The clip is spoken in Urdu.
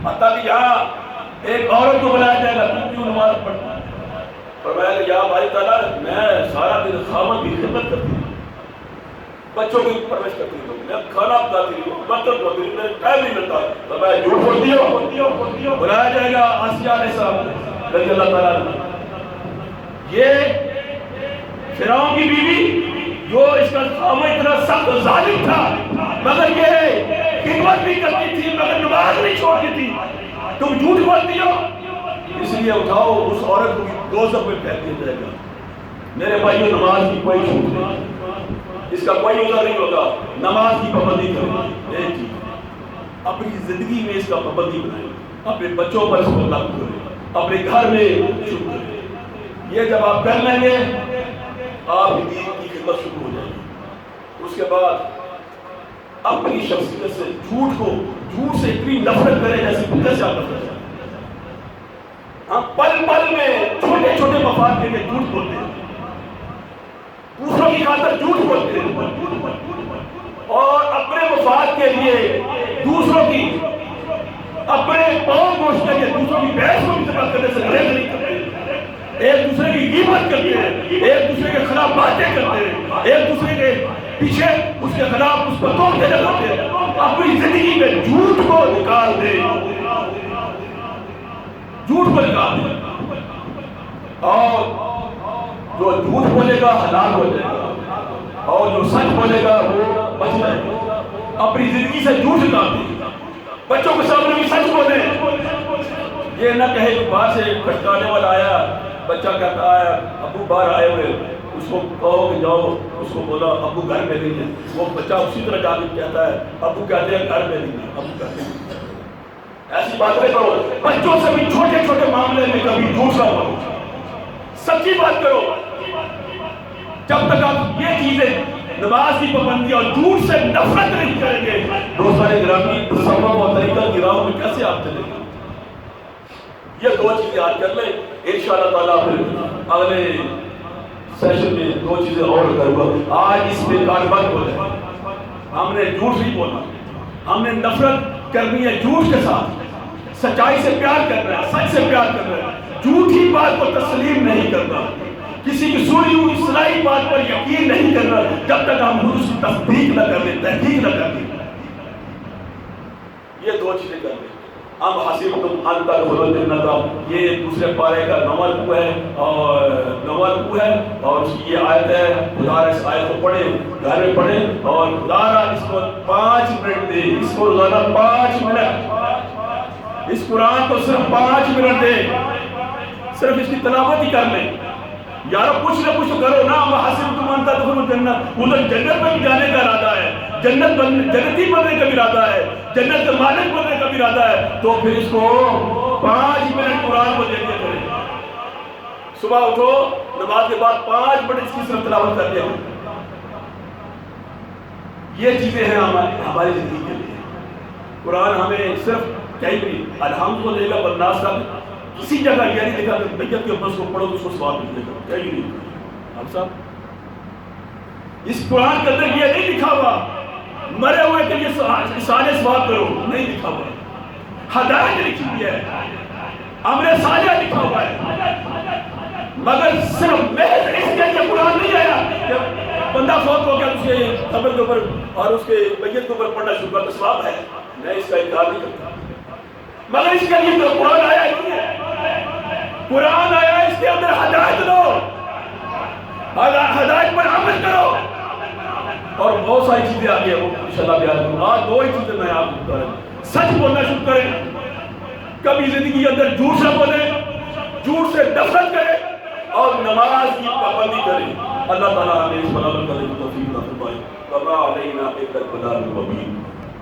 حتیٰ کہ یہاں ایک عورت کو بلایا جائے گا، تم کیوں نماز پڑھتا ہے؟ فرمایا کہ یا بھائی تعالیٰ میں سارا دن خامد کی خدمت کرتی ہوں، بچوں کی پرورش کرتی ہوں، میں کھانا پکاتی ہوں، برتن دھوتی ہوں، مجھے ٹائم نہیں ملتا۔ فرمایا جھوٹ بولتی ہو؟ بلایا جائے گا آسیہ علیہ السلام رضی اللہ تعالیٰ عنہ، یہ فرعون کی بیوی جو اس کا خامد اتنا سخت ظالم تھا، مگر یہ خدمت بھی کرتی تھی، مگر نماز نہیں چھوڑتی تھی، تم جھوٹ بولتی ہو؟ اس لیے اٹھاؤ اس عورت کو دوزخ میں پھینک دیا جائے گا۔ میرے بھائیو، نماز کی کوئی چھوٹ نہیں، اس کا کوئی عذر نہیں ہوگا۔ نماز کی پابندی کرو، ایک چیز اپنی زندگی میں اس کا پابندی بنائے، اپنے بچوں پر اس کو لاگو کرے، اپنے گھر میں شروع کرے۔ یہ جب آپ کر لیں گے آپ کی دین کی خدمت شروع ہو جائے گی۔ اس کے بعد اپنی شخصیت سے جھوٹ سے اتنی نفرت کریں جیسے کتے سے آپ نفرت کریں۔ ہم پل پل میں چھوٹے چھوٹے مفاد کے لیے جھوٹ بولتے ہیں، دوسروں کی خاطر جھوٹ بولتے ہیں، اور اپنے مفاد کے لیے دوسروں کی اپنے پاؤں گوشت کے لیے دوسروں کی بحث کو استعمال کرنے سے گریز نہیں کرتے، ایک دوسرے کی غیبت کرتے ہیں، ایک دوسرے کے خلاف باتیں کرتے ہیں، ایک دوسرے کے پیچھے اس کے خلاف اس کو توڑتے جاتے ہیں۔ اپنی زندگی میں جھوٹ کو نکال دے، جھوٹ کو نکال دے، اور جو جھوٹ بولے گا حلال ہو جائے گا، اور جو سچ بولے گا وہ بچ جائے گا۔ اپنی زندگی سے جھوٹ نکال دے، بچوں کے سامنے بھی سچ بولے، یہ نہ کہے کہ باہر سے کھٹکانے والا آیا، بچہ کہتا ہے ابو باہر آئے ہوئے، اس کو کہو کہ جاؤ، اس کو بولا ابو گھر میں نہیں ہے، وہ بچہ اسی طرح جا کے کہتا ہے ابو کہتے ہیں گھر میں نہیں ہے، ابو کہتے ہیں۔ ایسی باتیں کرو، بچوں سے بھی چھوٹے چھوٹے معاملے میں کبھی جھوٹ نہ بولو، سچی بات کرو۔ جب تک آپ یہ چیزیں نماز کی پابندی اور جھوٹ سے نفرت نہیں کریں گے، دوستان گرامی تصوف اور طریقت کی راہ میں کیسے آپ چلیں گے؟ یہ دو چیزیں یاد کر لیں، انشاءاللہ تعالیٰ پھر اگلے سیشن میں دو چیزیں اور کروں گا۔ آج اس پہ کاربند ہو جائے، ہم نے جھوٹ نہیں بولنا، ہم نے نفرت کرنی ہے جھوٹ کے ساتھ، سچائی سے پیار کرنا ہے، سچ سے پیار کرنا ہے، جھوٹی بات کو تسلیم نہیں کرنا، کسی کی سنی ہوئی اصلاحی بات پر یقین نہیں کرنا جب تک ہم اس کی تصدیق نہ کر لیں، تحقیق نہ کر لیں۔ یہ دو چیزیں کر لیں۔ اب حسبتم ان تدخلوا الجنۃ، یہ دوسرے پارے کا نمبر 2 ہے، اور اس کی یہ آیت ہے۔ خدا اس آیت کو پڑھیں، گھر میں پڑھیں، اور خدا اس کو 5 منٹ دے، اس کو روزانہ 5 منٹ، اس قرآن کو صرف 5 منٹ دے، صرف اس کی تلاوت ہی کر لیں۔ یارو کچھ نہ کچھ کرو نا۔ حسبتم ان تدخلوا الجنۃ، ادھر جنت میں بھی جانے کا ارادہ ہے، جنتی بننے کا بھی ارادہ ہے، جنت کا مالک بننے کا بھی ارادہ ہے، تو پھر اس کو 5 منٹ قرآن کو دے دیا کریں۔ صبح اٹھو، نماز کے بعد 5 منٹ اس کی صرف تلاوت کر دیا کریں۔ یہ چیزیں ہیں ہماری زندگی کے لیے۔ قرآن ہمیں صرف کہیں بھی الحمد کو دے گا، والناس تک کسی جگہ یہ نہیں لکھا کہ میت کے بس کو پڑھو تو اس کو ثواب ملے گا، کہیں نہیں۔ ہم صاحب اس قرآن کے اندر یہ نہیں لکھا ہوا مرے ہوئے کے لیے احسان ثواب کرو، نہیں لکھا ہوا۔ ہدایت لکھی ہوئی ہے، امر صالح لکھا ہوا ہے، مگر صرف محض اس کے لیے قرآن نہیں آیا کہ بندہ فوت ہو گیا اس کے قبر کے اوپر اور اس کے میت کے اوپر پڑھنا شروع کر تو ثواب ہے، میں اس کا انکار نہیں کرتا، مگر اس کے لیے تو قرآن آیا نہیں ہے۔ قرآن آیا اس کے اندر ہدایت دو، ہدایت پر عمل کرو، اور بہت ساری چیزیں آگے ہیں وہ انشاءاللہ بیان کروں گا۔ آج 2 ہی چیزیں میں آپ کو بتا رہا ہوں۔ سچ بولنا شروع کریں، کبھی زندگی کے اندر جھوٹ نہ بولیں، جھوٹ سے نفرت کریں، اور نماز کی پابندی کریں۔ اللہ تعالیٰ ہمیں اس پر عمل کرنے کی توفیق عطا فرمائے۔ وما علینا الا البلاغ المبین۔